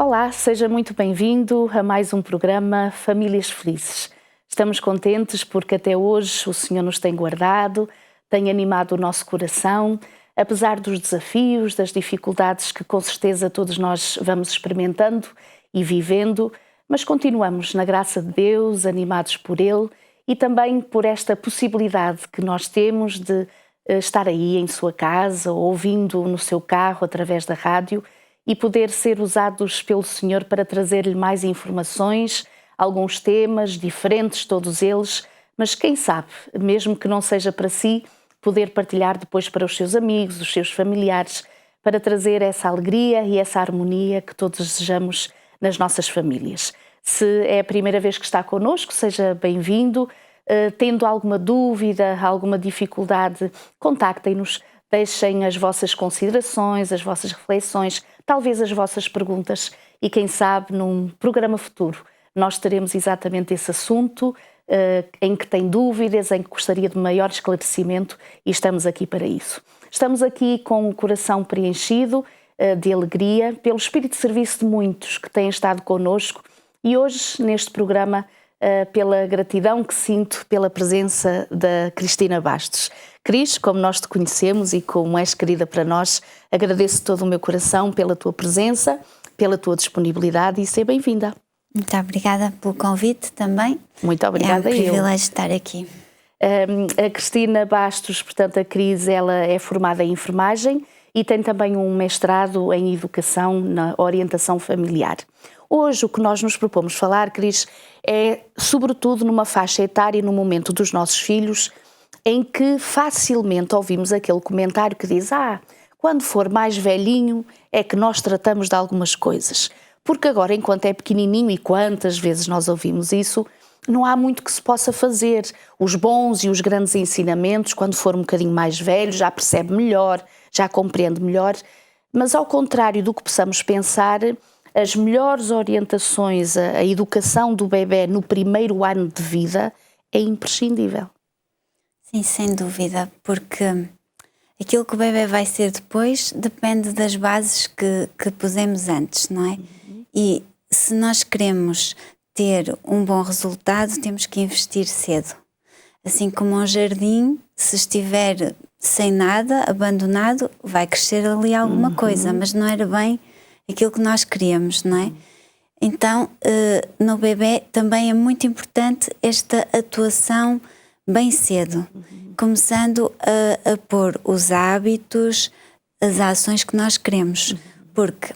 Olá, seja muito bem-vindo a mais um programa Famílias Felizes. Estamos contentes porque até hoje o Senhor nos tem guardado, tem animado o nosso coração, apesar dos desafios, das dificuldades que com certeza todos nós vamos experimentando e vivendo, mas continuamos na graça de Deus, animados por Ele e também por esta possibilidade que nós temos de estar aí em sua casa, ouvindo no seu carro através da rádio e poder ser usados pelo Senhor para trazer-lhe mais informações, alguns temas diferentes, todos eles, mas quem sabe, mesmo que não seja para si, poder partilhar depois para os seus amigos, os seus familiares, para trazer essa alegria e essa harmonia que todos desejamos nas nossas famílias. Se é a primeira vez que está connosco, seja bem-vindo. Tendo alguma dúvida, alguma dificuldade, contactem-nos, deixem as vossas considerações, as vossas reflexões, talvez as vossas perguntas e quem sabe num programa futuro nós teremos exatamente esse assunto em que tem dúvidas, em que gostaria de maior esclarecimento e estamos aqui para isso. Estamos aqui com o coração preenchido de alegria pelo espírito de serviço de muitos que têm estado connosco e hoje neste programa pela gratidão que sinto pela presença da Cristina Bastos. Cris, como nós te conhecemos e como és querida para nós, agradeço todo o meu coração pela tua presença, pela tua disponibilidade e seja bem-vinda. Muito obrigada pelo convite também. Muito obrigada. É um privilégio estar aqui. A Cristina Bastos, portanto a Cris, ela é formada em enfermagem e tem também um mestrado em educação na orientação familiar. Hoje o que nós nos propomos falar, Cris, é sobretudo numa faixa etária e no momento dos nossos filhos em que facilmente ouvimos aquele comentário que diz quando for mais velhinho é que nós tratamos de algumas coisas. Porque agora, enquanto é pequenininho, e quantas vezes nós ouvimos isso, não há muito que se possa fazer. Os bons e os grandes ensinamentos, quando for um bocadinho mais velho, já percebe melhor, já compreende melhor, mas ao contrário do que possamos pensar, as melhores orientações, a educação do bebê no primeiro ano de vida é imprescindível. Sim, sem dúvida, porque aquilo que o bebê vai ser depois depende das bases que pusemos antes, não é? Uhum. E se nós queremos ter um bom resultado, temos que investir cedo. Assim como um jardim, se estiver sem nada, abandonado, vai crescer ali alguma coisa, mas não era bem aquilo que nós queríamos, não é? Então, no bebê também é muito importante esta atuação bem cedo, começando a pôr os hábitos, as ações que nós queremos, porque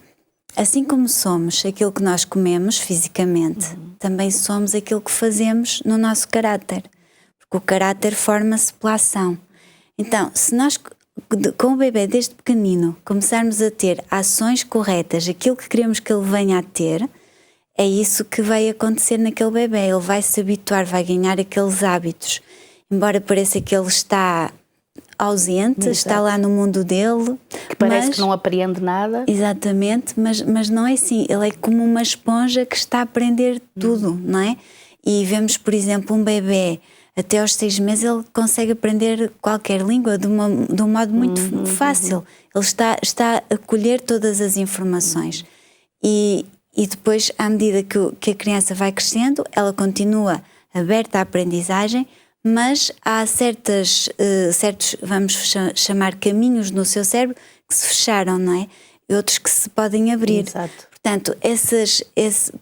assim como somos aquilo que nós comemos fisicamente, também somos aquilo que fazemos no nosso caráter, porque o caráter forma-se pela ação. Então, se nós com o bebê desde pequenino começarmos a ter ações corretas, aquilo que queremos que ele venha a ter, é isso que vai acontecer naquele bebê. Ele vai se habituar, vai ganhar aqueles hábitos. Embora pareça que ele está ausente, exato, está lá no mundo dele. Que parece que não apreende nada. Exatamente, mas não é assim. Ele é como uma esponja que está a aprender tudo, não é? E vemos, por exemplo, um bebê até aos 6 meses ele consegue aprender qualquer língua de um modo muito fácil. Ele está a colher todas as informações. E depois, à medida que a criança vai crescendo, ela continua aberta à aprendizagem, mas há certos, vamos chamar, caminhos no seu cérebro que se fecharam, não é? E outros que se podem abrir. Exato. Portanto,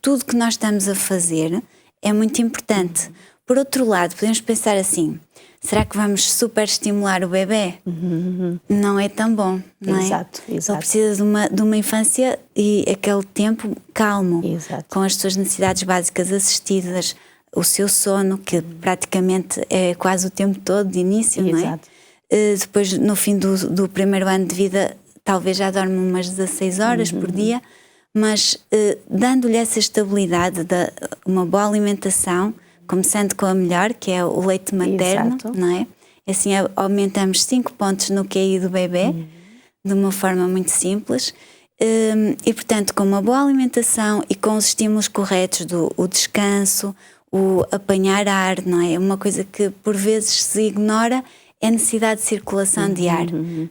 tudo que nós estamos a fazer é muito importante. Por outro lado, podemos pensar assim, será que vamos super estimular o bebê? Não é tão bom, não é? Exato. Ele precisa de uma infância e aquele tempo calmo, exato, com as suas necessidades básicas assistidas, o seu sono, que praticamente é quase o tempo todo de início, exato, não é? Depois, no fim do primeiro ano de vida, talvez já dorme umas 16 horas por dia, mas dando-lhe essa estabilidade, uma boa alimentação, começando com a melhor, que é o leite materno, exato, não é? Assim aumentamos 5 pontos no QI do bebê, de uma forma muito simples. E, portanto, com uma boa alimentação e com os estímulos corretos o descanso, o apanhar ar, não é? Uma coisa que por vezes se ignora é a necessidade de circulação de ar,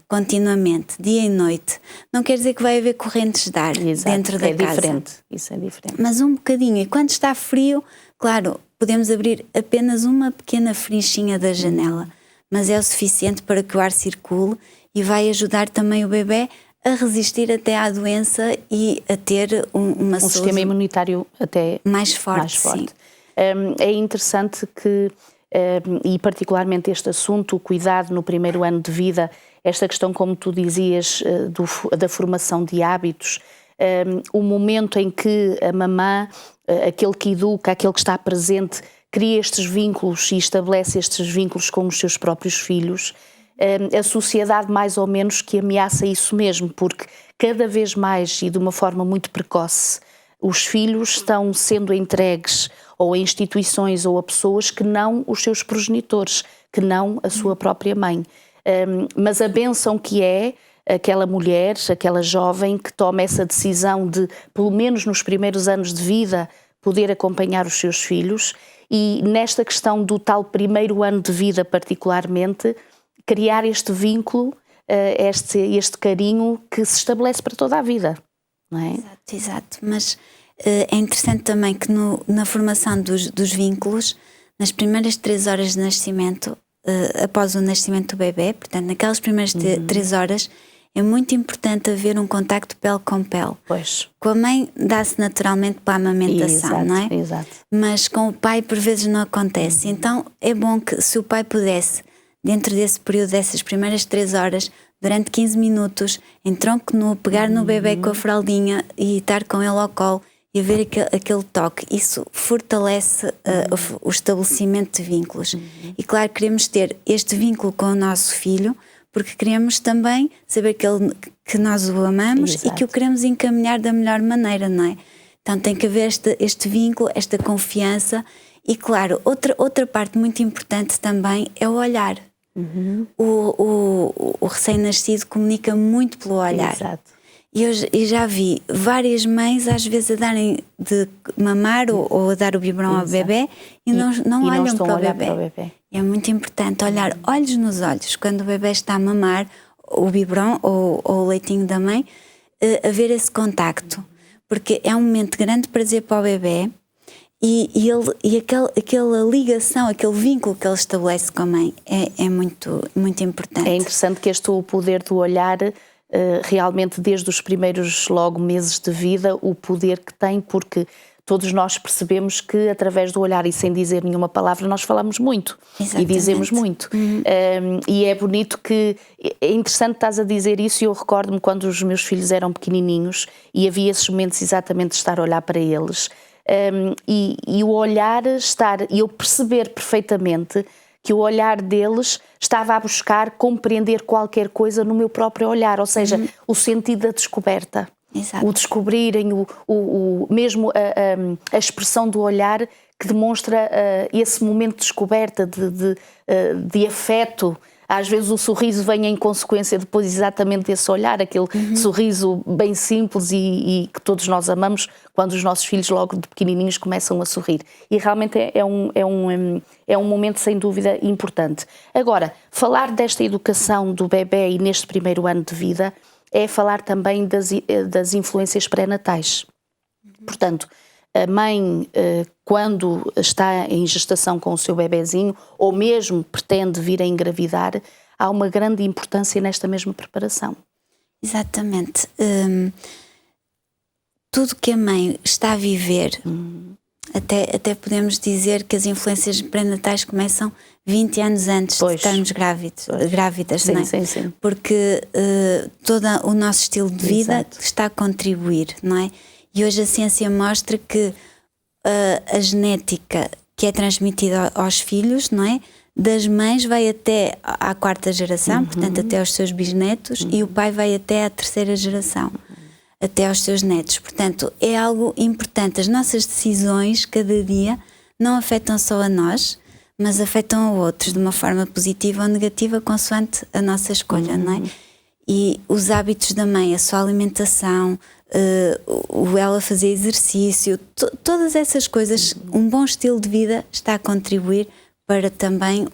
continuamente, dia e noite. Não quer dizer que vai haver correntes de ar dentro da casa. Diferente. Isso é diferente. Mas um bocadinho. E quando está frio, claro, podemos abrir apenas uma pequena frinchinha da janela, mas é o suficiente para que o ar circule e vai ajudar também o bebê a resistir até à doença e a ter um sistema imunitário até mais forte. Sim. É interessante que, e particularmente este assunto, o cuidado no primeiro ano de vida, esta questão, como tu dizias, da formação de hábitos, o momento em que a mamã, aquele que educa, aquele que está presente, cria estes vínculos e estabelece estes vínculos com os seus próprios filhos, a sociedade mais ou menos que ameaça isso mesmo, porque cada vez mais e de uma forma muito precoce, os filhos estão sendo entregues ou a instituições ou a pessoas que não os seus progenitores, que não a sua própria mãe. Mas a bênção que é aquela mulher, aquela jovem que toma essa decisão de, pelo menos nos primeiros anos de vida, poder acompanhar os seus filhos e nesta questão do tal primeiro ano de vida particularmente, criar este vínculo, este carinho que se estabelece para toda a vida, não é? Exato. Mas é interessante também que na formação dos vínculos, nas primeiras 3 horas de nascimento, após o nascimento do bebê, portanto, naquelas primeiras 3 horas, é muito importante haver um contacto pele com pele. Pois. Com a mãe dá-se naturalmente para a amamentação, não é? Exato. Mas com o pai por vezes não acontece. Então é bom que se o pai pudesse, dentro desse período, dessas primeiras 3 horas, durante 15 minutos, em tronco nu, pegar no bebê com a fraldinha e estar com ele ao colo e haver aquele toque, isso fortalece o estabelecimento de vínculos. E claro, queremos ter este vínculo com o nosso filho, porque queremos também saber que nós o amamos. Exato. E que o queremos encaminhar da melhor maneira, não é? Então tem que haver este vínculo, esta confiança e, claro, outra parte muito importante também é o olhar. O recém-nascido comunica muito pelo olhar. Exato. E eu já vi várias mães às vezes a darem de mamar ou a dar o biberon ao bebê e não olham para o bebê. É muito importante olhar olhos nos olhos quando o bebê está a mamar o biberon ou o leitinho da mãe, haver esse contacto, porque é um momento de grande prazer para o bebê e aquela ligação, aquele vínculo que ele estabelece com a mãe é muito, muito importante. É interessante que o poder do olhar, realmente desde os primeiros logo meses de vida, o poder que tem, porque todos nós percebemos que através do olhar e sem dizer nenhuma palavra nós falamos muito. Exatamente. E dizemos muito. E é bonito que, é interessante estás a dizer isso, e eu recordo-me quando os meus filhos eram pequenininhos e havia esses momentos exatamente de estar a olhar para eles e o olhar e eu perceber perfeitamente que o olhar deles estava a buscar compreender qualquer coisa no meu próprio olhar, ou seja, o sentido da descoberta. Exato. O descobrirem, mesmo a expressão do olhar que demonstra esse momento de descoberta, de afeto. Às vezes o sorriso vem em consequência depois exatamente desse olhar, aquele sorriso bem simples e que todos nós amamos quando os nossos filhos logo de pequenininhos começam a sorrir. E realmente é um momento sem dúvida importante. Agora, falar desta educação do bebê e neste primeiro ano de vida é falar também das influências pré-natais. Portanto, a mãe, quando está em gestação com o seu bebezinho, ou mesmo pretende vir a engravidar, há uma grande importância nesta mesma preparação. Exatamente. Tudo que a mãe está a viver, até podemos dizer que as influências pré-natais começam 20 anos antes de estarmos grávidas, sim, não é? Sim. Porque todo o nosso estilo de vida está a contribuir, não é? E hoje a ciência mostra que a genética que é transmitida aos filhos, não é? Das mães vai até à 4ª geração, portanto até aos seus bisnetos, e o pai vai até à 3ª geração, até aos seus netos. Portanto, é algo importante. As nossas decisões, cada dia, não afetam só a nós, mas afetam a outros de uma forma positiva ou negativa, consoante a nossa escolha, não é? E os hábitos da mãe, a sua alimentação, ela fazer exercício, todas essas coisas, um bom estilo de vida está a contribuir para também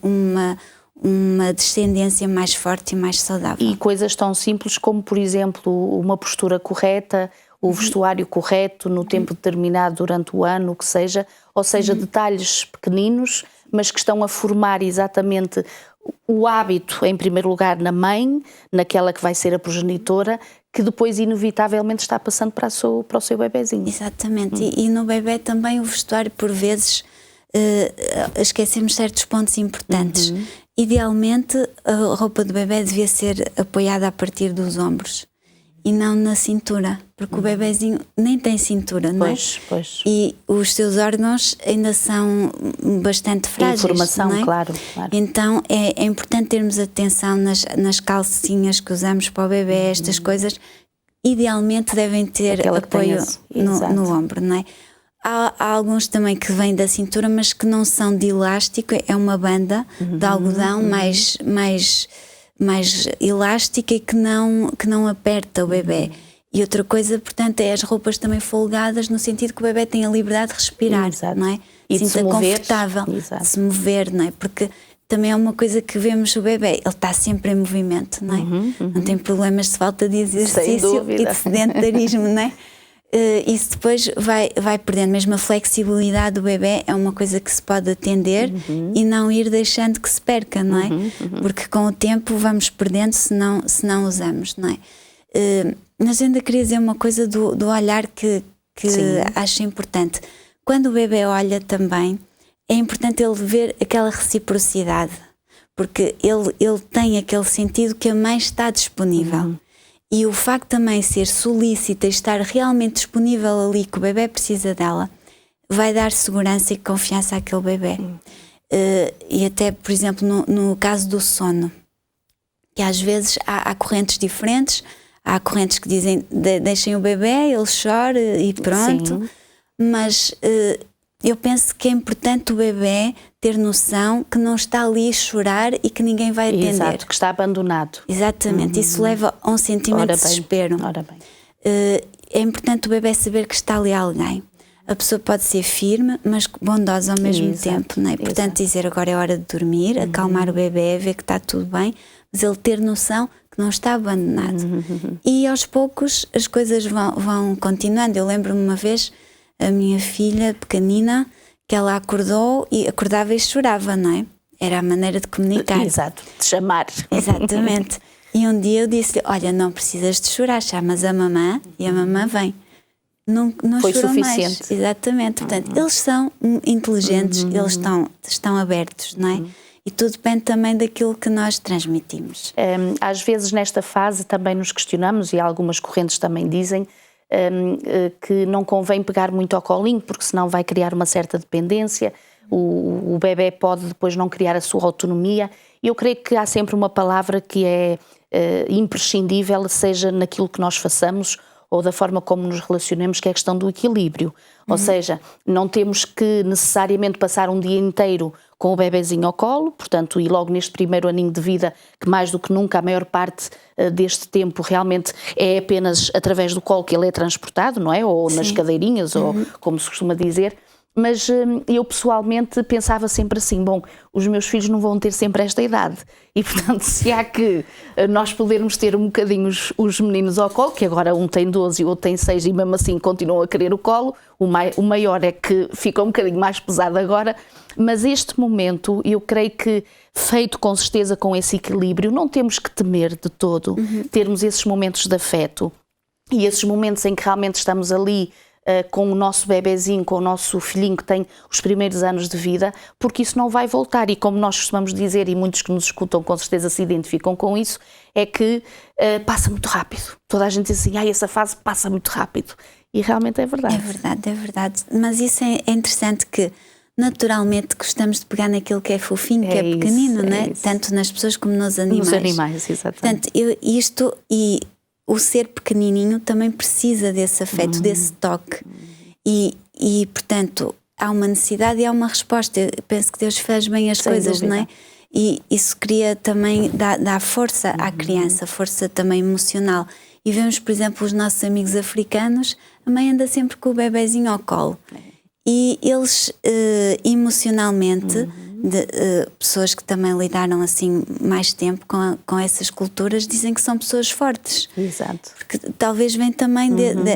uma descendência mais forte e mais saudável. E coisas tão simples como, por exemplo, uma postura correta, o vestuário correto no tempo determinado durante o ano, o que seja, ou seja, detalhes pequeninos, mas que estão a formar exatamente o hábito, em primeiro lugar, na mãe, naquela que vai ser a progenitora, que depois inevitavelmente está passando para o seu bebezinho. Exatamente, e no bebê também o vestuário, por vezes, esquecemos certos pontos importantes. Idealmente, a roupa do bebê devia ser apoiada a partir dos ombros e não na cintura, porque o bebezinho nem tem cintura, não é? Pois. E os seus órgãos ainda são bastante frágeis. Informação, não é? claro. Então é importante termos atenção nas calcinhas que usamos para o bebê, estas coisas, idealmente devem ter Aquela apoio no ombro, não é? Há alguns também que vêm da cintura, mas que não são de elástico, é uma banda de algodão mais elástica e que não aperta o bebê. E outra coisa, portanto, é as roupas também folgadas, no sentido que o bebê tem a liberdade de respirar, não é? E de se mover. Confortável, de se mover, não é? Porque também é uma coisa que vemos o bebê, ele está sempre em movimento, não é? Não tem problemas de falta de exercício e de sedentarismo, não é? Isso depois vai perdendo. Mesmo a flexibilidade do bebê é uma coisa que se pode atender e não ir deixando que se perca, não é? Porque com o tempo vamos perdendo se não usamos, não é? Mas ainda queria dizer uma coisa do olhar que acho importante. Quando o bebê olha também, é importante ele ver aquela reciprocidade, porque ele tem aquele sentido que a mãe está disponível. E o facto também ser solícita e estar realmente disponível ali, que o bebê precisa dela, vai dar segurança e confiança àquele bebê. E até, por exemplo, no caso do sono, que às vezes há correntes diferentes, há correntes que dizem deixem o bebê, ele chora e pronto. Sim. Mas eu penso que é importante o bebê ter noção que não está ali a chorar e que ninguém vai atender. Exato, que está abandonado. Exatamente, isso leva a um sentimento de desespero. É importante o bebê saber que está ali alguém. A pessoa pode ser firme, mas bondosa ao mesmo tempo, não é? Portanto, dizer agora é hora de dormir, acalmar o bebê, ver que está tudo bem, mas ele ter noção que não está abandonado. E aos poucos as coisas vão continuando. Eu lembro-me uma vez, a minha filha pequenina, que ela acordou e acordava e chorava, não é? Era a maneira de comunicar. Exato, de chamar. Exatamente. E um dia eu disse-lhe, olha, não precisas de chorar, chamas a mamã e a mamã vem. Não foi chorou suficiente. Mais. Exatamente. Portanto, eles são inteligentes, eles estão abertos, não é? E tudo depende também daquilo que nós transmitimos. Às vezes nesta fase também nos questionamos, e algumas correntes também dizem, que não convém pegar muito ao colinho, porque senão vai criar uma certa dependência, o bebê pode depois não criar a sua autonomia. Eu creio que há sempre uma palavra que é imprescindível, seja naquilo que nós façamos ou da forma como nos relacionamos, que é a questão do equilíbrio. Ou seja, não temos que necessariamente passar um dia inteiro com o bebezinho ao colo, portanto, e logo neste primeiro aninho de vida, que mais do que nunca a maior parte deste tempo realmente é apenas através do colo que ele é transportado, não é? Ou nas cadeirinhas, ou como se costuma dizer. Mas eu pessoalmente pensava sempre assim, bom, os meus filhos não vão ter sempre esta idade e portanto se há que nós podermos ter um bocadinho os meninos ao colo, que agora um tem 12 e o outro tem 6 e mesmo assim continuam a querer o colo, o maior é que fica um bocadinho mais pesado agora, mas este momento eu creio que feito com certeza com esse equilíbrio, não temos que temer de todo termos esses momentos de afeto e esses momentos em que realmente estamos ali com o nosso bebezinho, com o nosso filhinho que tem os primeiros anos de vida, porque isso não vai voltar. E como nós costumamos dizer, e muitos que nos escutam com certeza se identificam com isso, é que passa muito rápido. Toda a gente diz assim, essa fase passa muito rápido. E realmente é verdade. É verdade. Mas isso é interessante que naturalmente gostamos de pegar naquilo que é fofinho, que é pequenino, não é? Tanto nas pessoas como nos animais. Nos animais, exatamente. Portanto, o ser pequenininho também precisa desse afeto, desse toque. E, portanto, há uma necessidade e há uma resposta. Eu penso que Deus faz bem as coisas, não é? E isso cria também, dá força à criança, força também emocional. E vemos, por exemplo, os nossos amigos africanos, a mãe anda sempre com o bebezinho ao colo. E eles, emocionalmente, de pessoas que também lidaram assim mais tempo com essas culturas, dizem que são pessoas fortes. Exato. Porque talvez vem também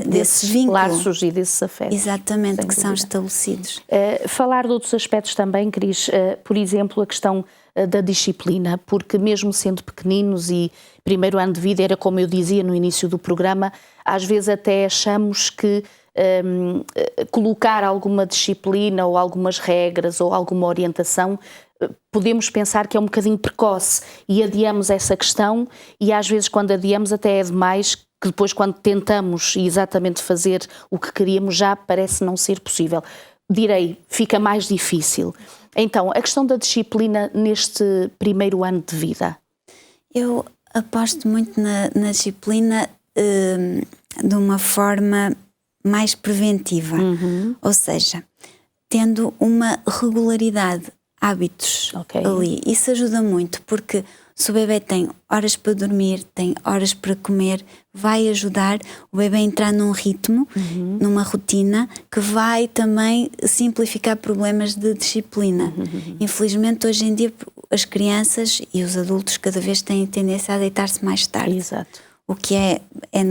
desse vínculo. Laços e desses afetos. Exatamente, que são estabelecidos. Falar de outros aspectos também, Cris, por exemplo, a questão da disciplina, porque mesmo sendo pequeninos e primeiro ano de vida, era como eu dizia no início do programa, às vezes até achamos que colocar alguma disciplina ou algumas regras ou alguma orientação, podemos pensar que é um bocadinho precoce e adiamos essa questão, e às vezes quando adiamos até é demais, que depois quando tentamos exatamente fazer o que queríamos já parece não ser possível. Direi, fica mais difícil. Então, a questão da disciplina neste primeiro ano de vida. Eu aposto muito na disciplina de uma forma mais preventiva, ou seja, tendo uma regularidade, hábitos ali. Isso ajuda muito, porque se o bebê tem horas para dormir, tem horas para comer, vai ajudar o bebê a entrar num ritmo, numa rotina, que vai também simplificar problemas de disciplina. Infelizmente, hoje em dia, as crianças e os adultos cada vez têm tendência a deitar-se mais tarde. Exato. O que é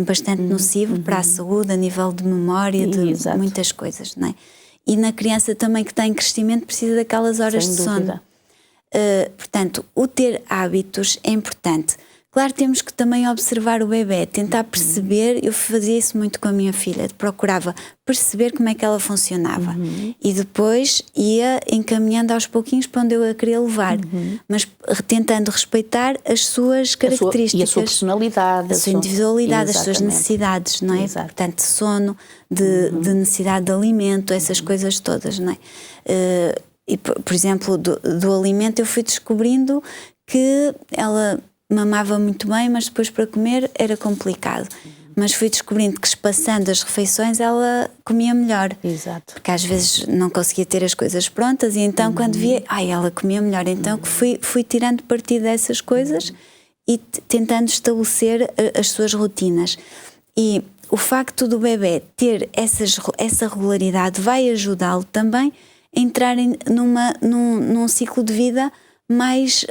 bastante nocivo para a saúde, a nível de memória, de muitas coisas, não é? E na criança também que está em crescimento precisa daquelas horas de sono. Portanto, o ter hábitos é importante. Claro, temos que também observar o bebê, tentar perceber. Eu fazia isso muito com a minha filha, procurava perceber como é que ela funcionava e depois ia encaminhando aos pouquinhos para onde eu a queria levar, mas tentando respeitar as suas características, e a sua personalidade, a sua individualidade, as suas necessidades, não é? Exato. Portanto, sono, de necessidade de alimento, essas coisas todas, não é? E, por exemplo, do alimento eu fui descobrindo que ela mamava muito bem, mas depois para comer era complicado. Mas fui descobrindo que, espaçando as refeições, ela comia melhor. Exato. Porque às vezes não conseguia ter as coisas prontas e então quando via, ela comia melhor. Então fui tirando partido dessas coisas e tentando estabelecer as suas rotinas. E o facto do bebê ter essa regularidade vai ajudá-lo também a entrar num ciclo de vida mais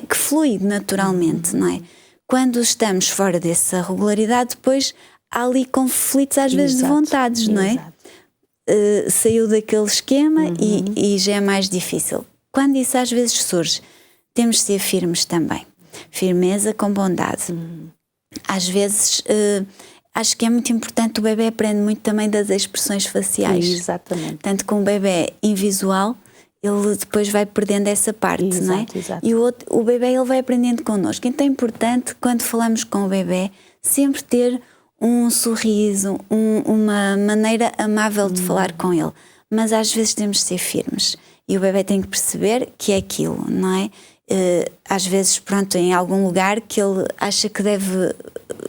que flui naturalmente, não é? Quando estamos fora dessa regularidade, depois há ali conflitos às vezes de vontades, não é? Saiu daquele esquema e já é mais difícil. Quando isso às vezes surge, temos de ser firmes também. Firmeza com bondade. Às vezes, acho que é muito importante, o bebê aprende muito também das expressões faciais. Exatamente. Tanto com o bebê invisual, ele depois vai perdendo essa parte, não é? Exato. E o bebê ele vai aprendendo connosco. Então é importante, quando falamos com o bebê, sempre ter um sorriso, uma maneira amável de falar com ele. Mas às vezes temos de ser firmes. E o bebê tem que perceber que é aquilo, não é? Às vezes, pronto, em algum lugar que ele acha que deve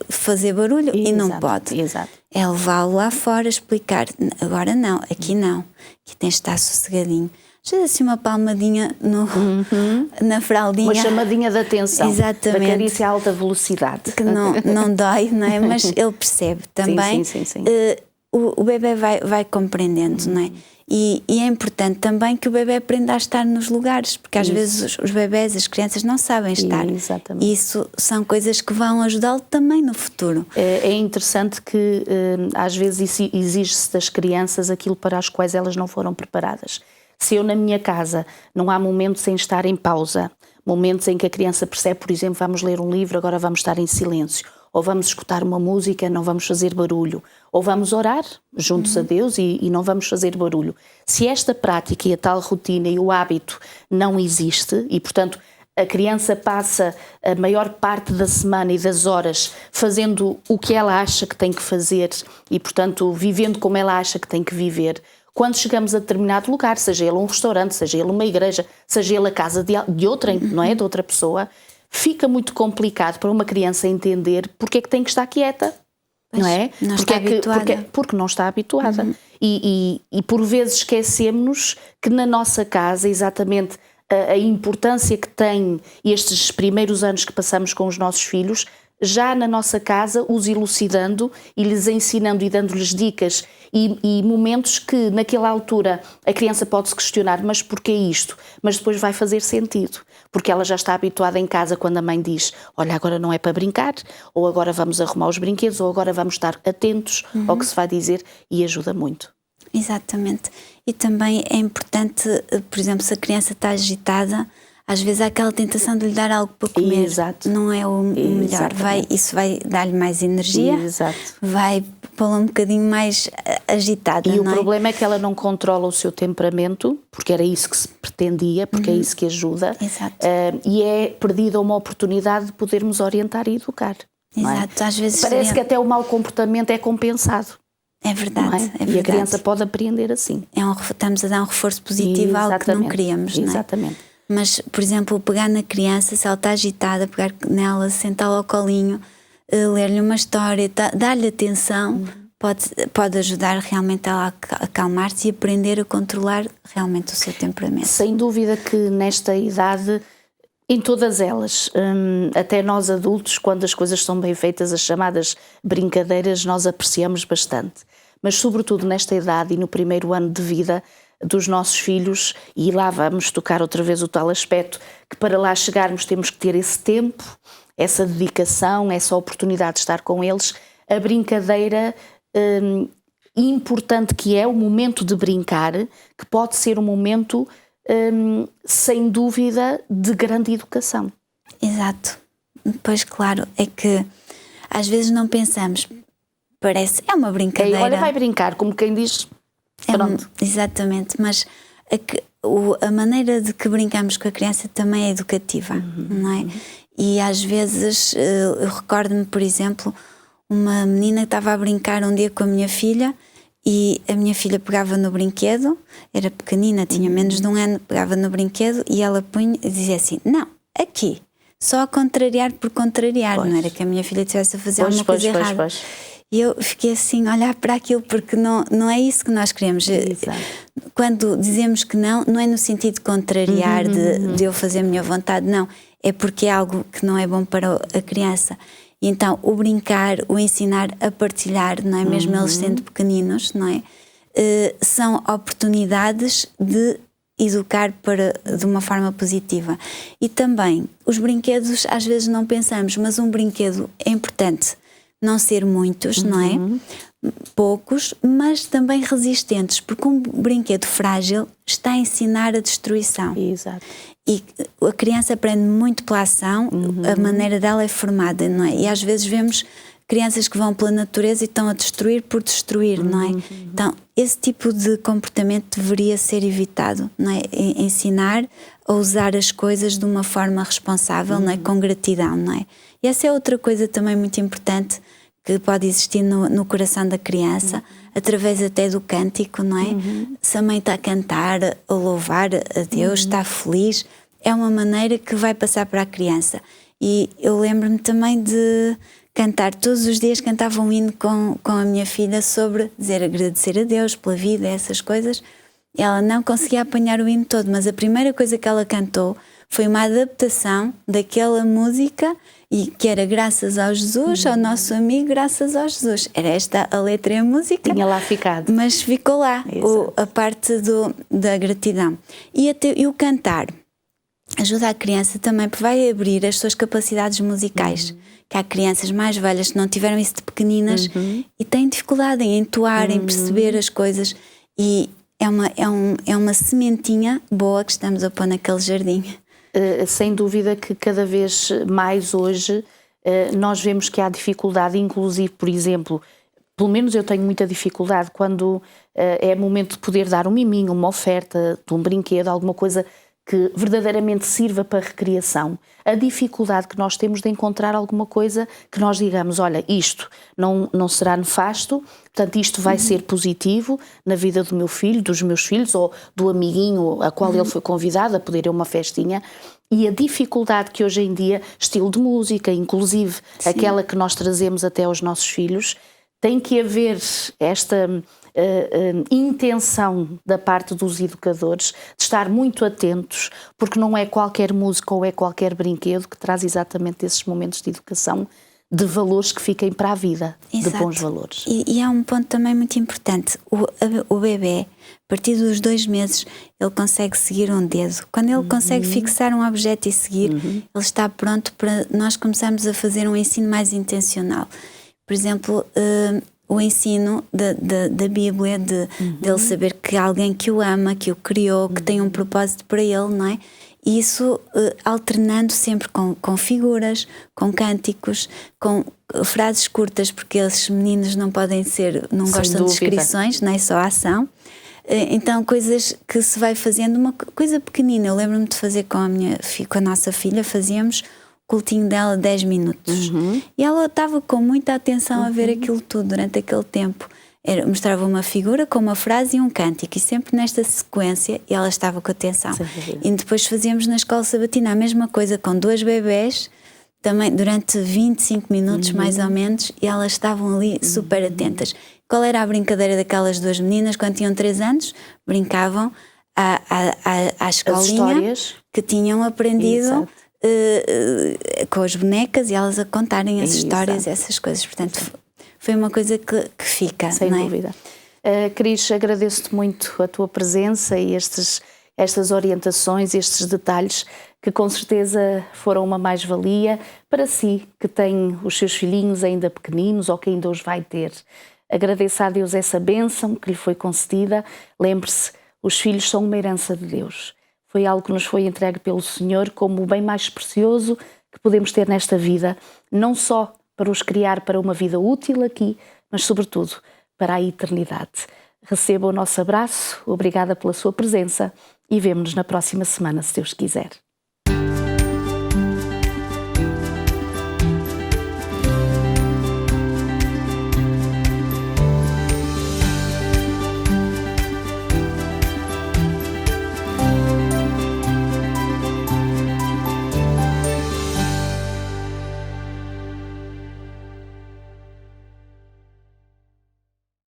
fazer barulho e não pode. Exato. É levá-lo lá fora, explicar, agora não, aqui tens de estar sossegadinho. Às vezes assim uma palmadinha na fraldinha. Uma chamadinha de atenção. Exatamente. Da carícia a alta velocidade. Que não dói, não é? Mas ele percebe também. Sim. O bebê vai compreendendo, não é? E é importante também que o bebê aprenda a estar nos lugares, porque às vezes os bebés, as crianças não sabem estar. Exatamente. E isso são coisas que vão ajudá-lo também no futuro. É interessante que às vezes exige-se das crianças aquilo para as quais elas não foram preparadas. Se eu na minha casa não há momentos sem estar em pausa, momentos em que a criança percebe, por exemplo, vamos ler um livro, agora vamos estar em silêncio, ou vamos escutar uma música, não vamos fazer barulho, ou vamos orar juntos a Deus e não vamos fazer barulho. Se esta prática e a tal rotina e o hábito não existe e, portanto, a criança passa a maior parte da semana e das horas fazendo o que ela acha que tem que fazer e, portanto, vivendo como ela acha que tem que viver, quando chegamos a determinado lugar, seja ele um restaurante, seja ele uma igreja, seja ele a casa de outrem, não é? De outra pessoa, fica muito complicado para uma criança entender porque é que tem que estar quieta, não é? Não está habituada. Porque não está habituada. E por vezes esquecemos que na nossa casa, exatamente, a importância que tem estes primeiros anos que passamos com os nossos filhos já na nossa casa, os elucidando e lhes ensinando e dando-lhes dicas e momentos que naquela altura a criança pode se questionar, mas porquê isto? Mas depois vai fazer sentido, porque ela já está habituada em casa quando a mãe diz, olha, agora não é para brincar, ou agora vamos arrumar os brinquedos, ou agora vamos estar atentos ao que se vai dizer, e ajuda muito. Exatamente. E também é importante, por exemplo, se a criança está agitada, às vezes há aquela tentação de lhe dar algo para comer. Exato. Não é o melhor. Isso vai dar-lhe mais energia. Exato. Vai pô-la um bocadinho mais agitada. E não o problema é que ela não controla o seu temperamento, porque era isso que se pretendia, porque é isso que ajuda. Exato. E é perdida uma oportunidade de podermos orientar e educar. Exato. Às vezes parece que até o mau comportamento é compensado. É verdade, é verdade. E a criança pode aprender assim. Estamos a dar um reforço positivo a algo que não queríamos, não é? Exatamente. Mas, por exemplo, pegar na criança, se ela está agitada, pegar nela, sentá-la ao colinho, ler-lhe uma história, dar-lhe atenção, pode ajudar realmente ela a acalmar-se e aprender a controlar realmente o seu temperamento. Sem dúvida que nesta idade, em todas elas, até nós adultos, quando as coisas são bem feitas, as chamadas brincadeiras, nós apreciamos bastante. Mas sobretudo nesta idade e no primeiro ano de vida dos nossos filhos, e lá vamos tocar outra vez o tal aspecto, que para lá chegarmos temos que ter esse tempo, essa dedicação, essa oportunidade de estar com eles, a brincadeira importante que é o momento de brincar, que pode ser um momento, sem dúvida, de grande educação. Exato. Pois claro, é que às vezes não pensamos, parece, é uma brincadeira. Olha, vai brincar, como quem diz, pronto. Exatamente, mas a maneira de que brincamos com a criança também é educativa, não é? E às vezes, eu recordo-me, por exemplo, uma menina que estava a brincar um dia com a minha filha e a minha filha pegava no brinquedo, era pequenina, tinha menos de 1 ano, pegava no brinquedo e ela punha e dizia assim, não, aqui, só a contrariar por contrariar, não era que a minha filha estivesse a fazer alguma coisa errada. E eu fiquei assim a olhar para aquilo, porque não é isso que nós queremos. Exato. Quando dizemos que não é no sentido de contrariar, de eu fazer a minha vontade, não. É porque é algo que não é bom para a criança. E então o brincar, o ensinar a partilhar, não é? Mesmo eles sendo pequeninos, não é? São oportunidades de educar de uma forma positiva. E também, os brinquedos às vezes não pensamos, mas um brinquedo é importante não ser muitos, não é? Poucos, mas também resistentes, porque um brinquedo frágil está a ensinar a destruição. Exato. E a criança aprende muito pela ação, a maneira dela é formada, não é? E às vezes vemos crianças que vão pela natureza e estão a destruir por destruir, não é? Então, esse tipo de comportamento deveria ser evitado, não é? Ensinar a usar as coisas de uma forma responsável, não é? Com gratidão, não é? E essa é outra coisa também muito importante que pode existir no coração da criança, através até do cântico, não é? Se a mãe está a cantar, a louvar a Deus, está feliz, é uma maneira que vai passar para a criança. E eu lembro-me também de cantar, todos os dias cantava um hino com a minha filha sobre agradecer a Deus pela vida, essas coisas. Ela não conseguia apanhar o hino todo, mas a primeira coisa que ela cantou foi uma adaptação daquela música, e que era graças ao Jesus, ao nosso amigo, graças ao Jesus. Era esta a letra e a música. Tinha lá ficado. Mas ficou lá a parte da gratidão. E o cantar ajuda a criança também, porque vai abrir as suas capacidades musicais. Que há crianças mais velhas que não tiveram isso de pequeninas e têm dificuldade em entoar, em perceber as coisas. E é uma sementinha boa que estamos a pôr naquele jardim. Sem dúvida que cada vez mais hoje nós vemos que há dificuldade, inclusive, por exemplo, pelo menos eu tenho muita dificuldade quando é momento de poder dar um miminho, uma oferta de um brinquedo, alguma coisa que verdadeiramente sirva para recriação. A dificuldade que nós temos de encontrar alguma coisa que nós digamos, olha, isto não será nefasto, portanto isto vai ser positivo na vida do meu filho, dos meus filhos ou do amiguinho a qual ele foi convidado a poder ir a uma festinha. E a dificuldade que hoje em dia, estilo de música, inclusive aquela que nós trazemos até aos nossos filhos, tem que haver esta intenção da parte dos educadores de estar muito atentos, porque não é qualquer música ou é qualquer brinquedo que traz exatamente esses momentos de educação de valores que fiquem para a vida, Exato. de bons valores. E há um ponto também muito importante. O bebê, a partir dos 2 meses, ele consegue seguir um dedo. Quando ele consegue fixar um objeto e seguir, ele está pronto para nós começarmos a fazer um ensino mais intencional. Por exemplo, o ensino da Bíblia, dele saber que há alguém que o ama, que o criou, que tem um propósito para ele, não é? E isso alternando sempre com figuras, com cânticos, com frases curtas, porque esses meninos não gostam de descrições, não é só ação. Então, coisas que se vai fazendo, uma coisa pequenina. Eu lembro-me de fazer com a nossa filha, fazíamos o cultinho dela 10 minutos. E ela estava com muita atenção a ver aquilo tudo durante aquele tempo. Mostrava uma figura com uma frase e um cântico, e sempre nesta sequência, e ela estava com atenção. E depois fazíamos na escola sabatina a mesma coisa com 2 bebés, também durante 25 minutos mais ou menos, e elas estavam ali super atentas. Qual era a brincadeira daquelas 2 meninas quando tinham 3 anos? Brincavam à escolinha que tinham aprendido com as bonecas, e elas a contarem as histórias, essas coisas. Portanto, foi uma coisa que fica. Sem dúvida. Cris, agradeço-te muito a tua presença e estas orientações, estes detalhes que com certeza foram uma mais-valia para si, que tem os seus filhinhos ainda pequeninos ou que ainda os vai ter. Agradeço a Deus essa bênção que lhe foi concedida. Lembre-se, os filhos são uma herança de Deus. Foi algo que nos foi entregue pelo Senhor como o bem mais precioso que podemos ter nesta vida, não só para os criar para uma vida útil aqui, mas sobretudo para a eternidade. Receba o nosso abraço, obrigada pela sua presença e vemo-nos na próxima semana, se Deus quiser.